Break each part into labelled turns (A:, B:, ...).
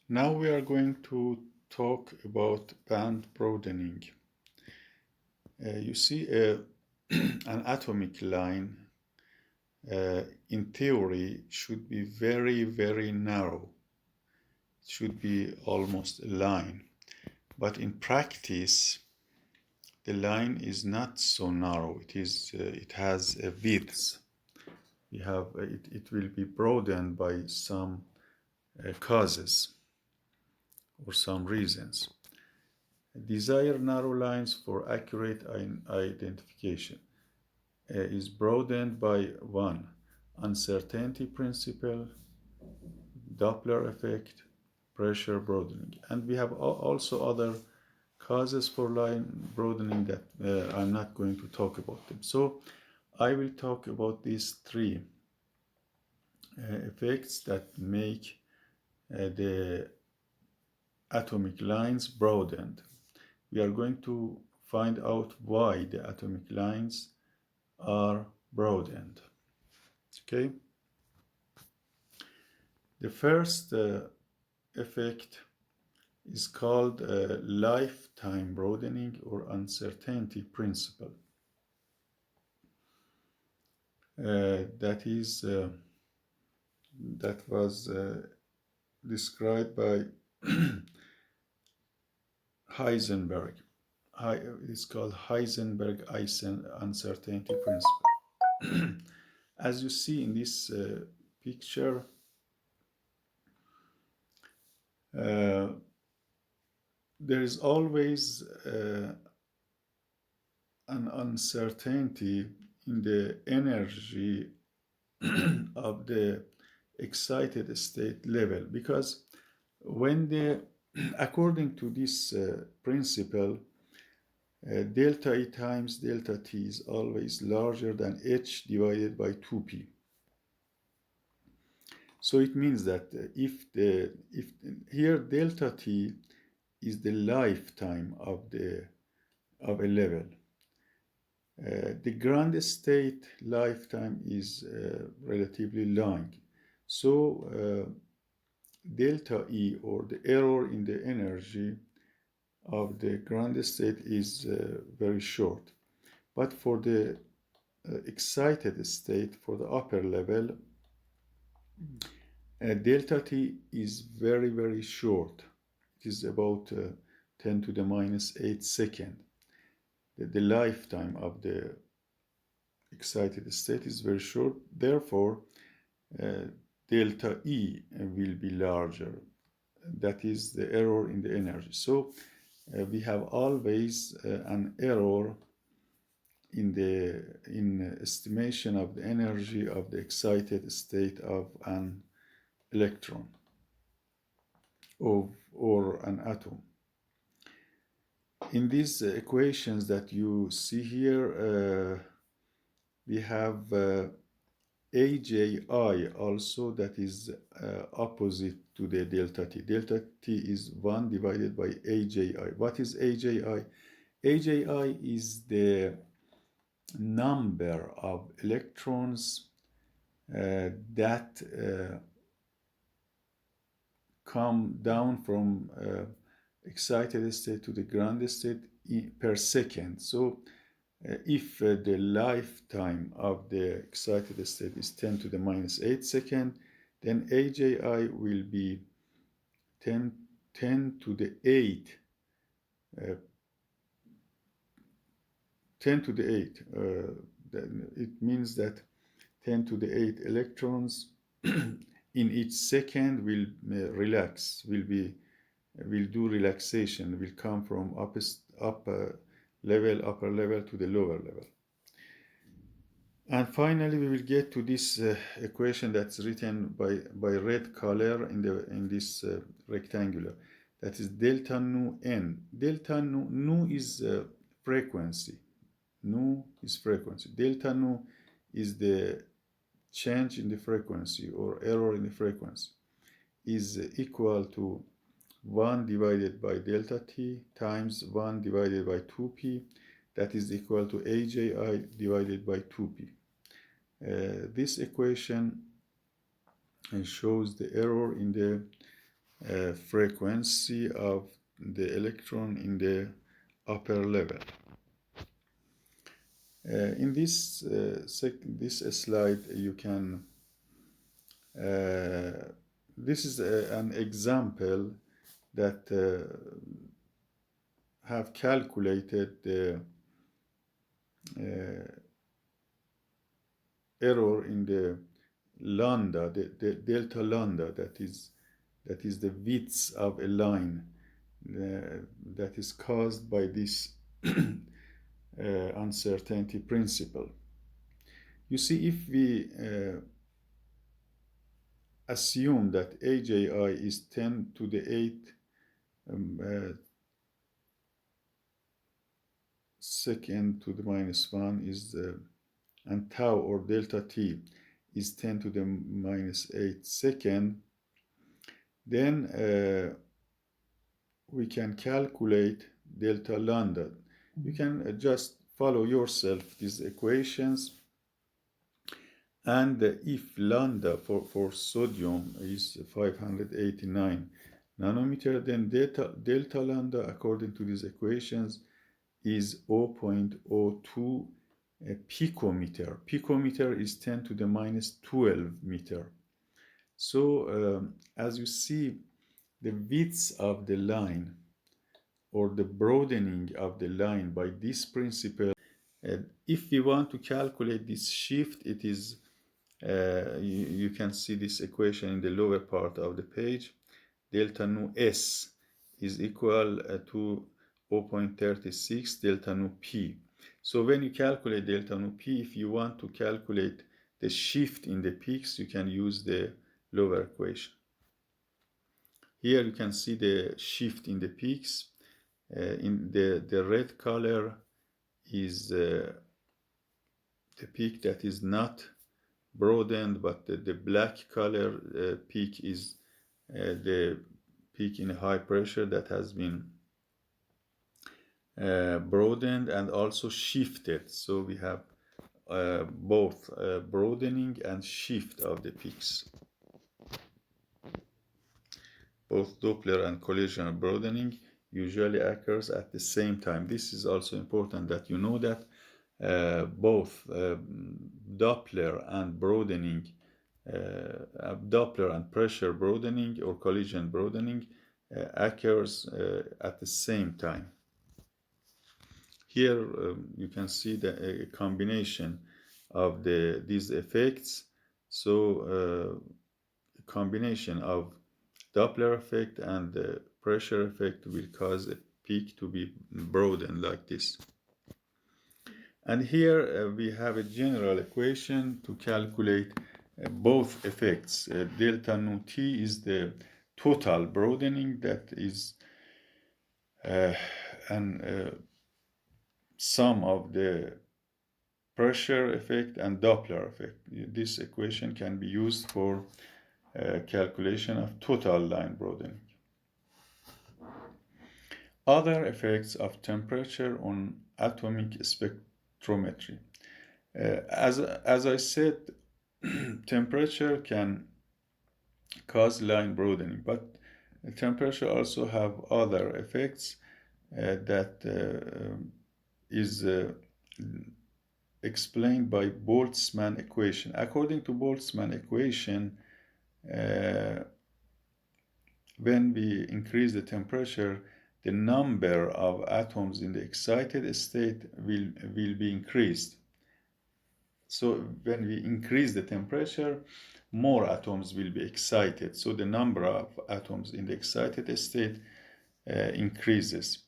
A: Now we are going to talk about band broadening. You see an atomic line in theory should be very, very narrow. It should be almost a line. But in practice, the line is not so narrow. It has a width. It will be broadened by some causes or some reasons. Desire narrow lines for accurate identification is broadened by 1. Uncertainty principle, Doppler effect, pressure broadening. And we have also other causes for line broadening that I'm not going to talk about them. So I will talk about these three effects that make the atomic lines broadened. We are going to find out why the atomic lines are broadened. Okay. The first effect is called lifetime broadening or uncertainty principle. That was described by Heisenberg. It's called Heisenberg uncertainty principle. As you see in this picture, there is always an uncertainty in the energy of the excited state level, because according to this principle, delta E times delta T is always larger than H divided by 2P. So it means that if here delta T is the lifetime of a level, the ground state lifetime is relatively long. So delta E, or the error in the energy of the ground state, is very short. But for the excited state, for the upper level, delta T is very, very short. It is about 10 to the minus 8 second. The lifetime of the excited state is very short. Therefore, delta E will be larger. That is the error in the energy. So we have always an error in estimation of the energy of the excited state of an electron or an atom. In these equations that you see here, we have AJI also, that is opposite to the delta T. Delta T is 1 divided by AJI. What is AJI? AJI is the number of electrons that come down from excited state to the ground state per second. So if the lifetime of the excited state is 10 to the minus 8 second, then AJI will be 10 to the 8 10 to the 8. It means that 10 to the 8 electrons in each second will relax, will do relaxation, will come from upper level to the lower level. And finally, we will get to this equation that's written by red color in this rectangular. That is delta nu n. Delta nu is frequency. Nu is frequency. Delta nu is the change in the frequency or error in the frequency, is equal to 1 divided by delta T times 1 divided by 2P. That is equal to AJI divided by 2P. This equation shows the error in the frequency of the electron in the upper level. In this slide, you can this is an example that have calculated the error in the lambda, the delta lambda, that is the width of a line that is caused by this uncertainty principle. You see, if we assume that AJI is 10 to the 8 second to the minus 1 is and tau, or delta t, is 10 to the minus 8 second, then we can calculate delta lambda. You can just follow yourself these equations, and if lambda for sodium is 589 nanometer, then delta lambda according to these equations is 0.02 picometer. Picometer is 10 to the minus 12 meter. So as you see, the width of the line, or the broadening of the line by this principle, if we want to calculate this shift, it is you can see this equation in the lower part of the page. Delta nu s is equal to 0.36 delta nu p. So when you calculate delta nu p, if you want to calculate the shift in the peaks, you can use the lower equation. Here you can see the shift in the peaks. In the red color is the peak that is not broadened, but the black color peak is the peak in high pressure that has been broadened and also shifted. So we have both broadening and shift of the peaks. Both Doppler and collision broadening usually occurs at the same time. This is also important that you know that both Doppler and broadening, Doppler and pressure broadening or collision broadening occurs at the same time. Here you can see a combination of these effects. So a combination of Doppler effect and the pressure effect will cause a peak to be broadened like this. And here we have a general equation to calculate both effects. Delta nu t is the total broadening, that is an sum of the pressure effect and Doppler effect. This equation can be used for calculation of total line broadening. Other effects of temperature on atomic spectrometry. As I said, temperature can cause line broadening, but temperature also have other effects that is explained by Boltzmann equation. According to Boltzmann equation, when we increase the temperature, the number of atoms in the excited state will be increased. So when we increase the temperature, more atoms will be excited. So the number of atoms in the excited state increases.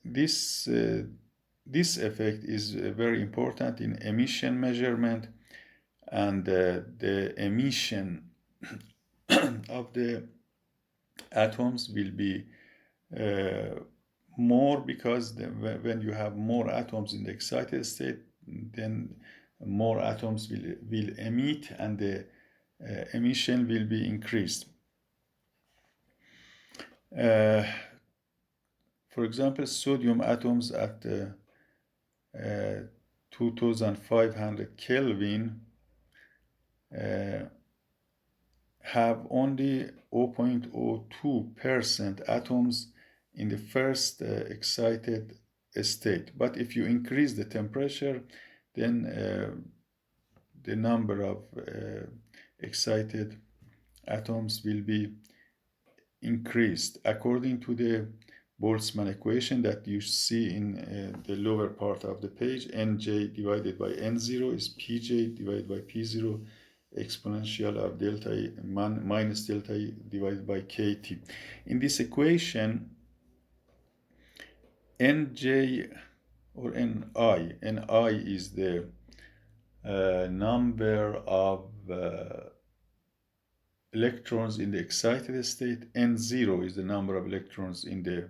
A: This effect is very important in emission measurement, and the emission of the atoms will be more, because when you have more atoms in the excited state, then more atoms will emit, and the emission will be increased. For example, sodium atoms at 2500 Kelvin have only 0.02% atoms in the first excited state. But if you increase the temperature, then the number of excited atoms will be increased according to the Boltzmann equation that you see in the lower part of the page. Nj divided by N0 is Pj divided by P0 exponential of delta E minus delta E divided by Kt. In this equation, Nj or Ni is the number of electrons in the excited state. N0 is the number of electrons in the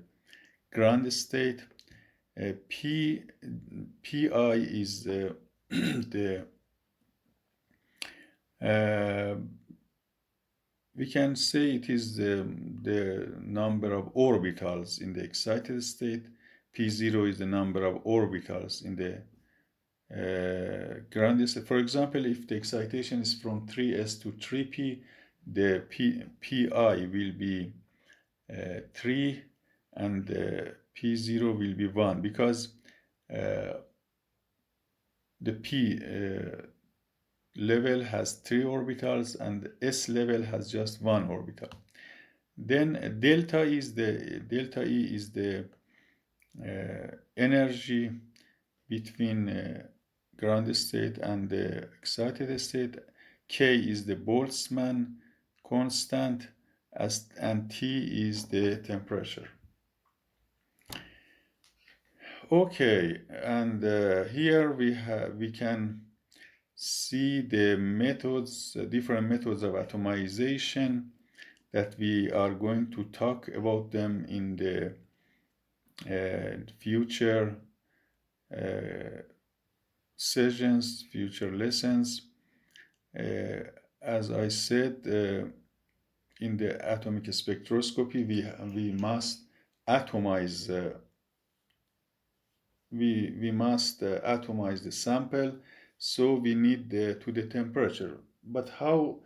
A: ground state. Pi is the we can say it is the number of orbitals in the excited state. P0 is the number of orbitals in the ground state. For example, if the excitation is from 3s to 3p, the pi will be 3 and P0 will be 1, because the P level has 3 orbitals and S level has just 1 orbital. Then delta E is the energy between ground state and the excited state. K is the Boltzmann constant, and T is the temperature. Okay, and here we can see the methods, different methods of atomization that we are going to talk about them in the future sessions, future lessons. As I said, in the atomic spectroscopy, we must atomize. We must atomize the sample, so we need to the temperature. But how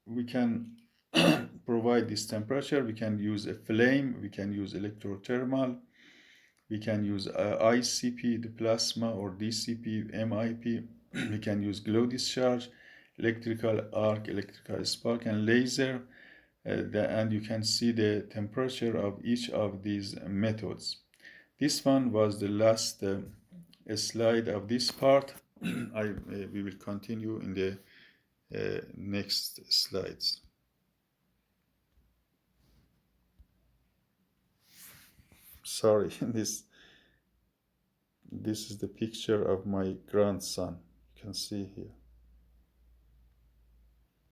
A: we can provide this temperature? We can use a flame, we can use electrothermal, we can use ICP, the plasma, or DCP, MIP, we can use glow discharge, electrical arc, electrical spark, and laser, and you can see the temperature of each of these methods. This one was the last slide of this part. We will continue in the next slides. Sorry, this is the picture of my grandson. You can see here.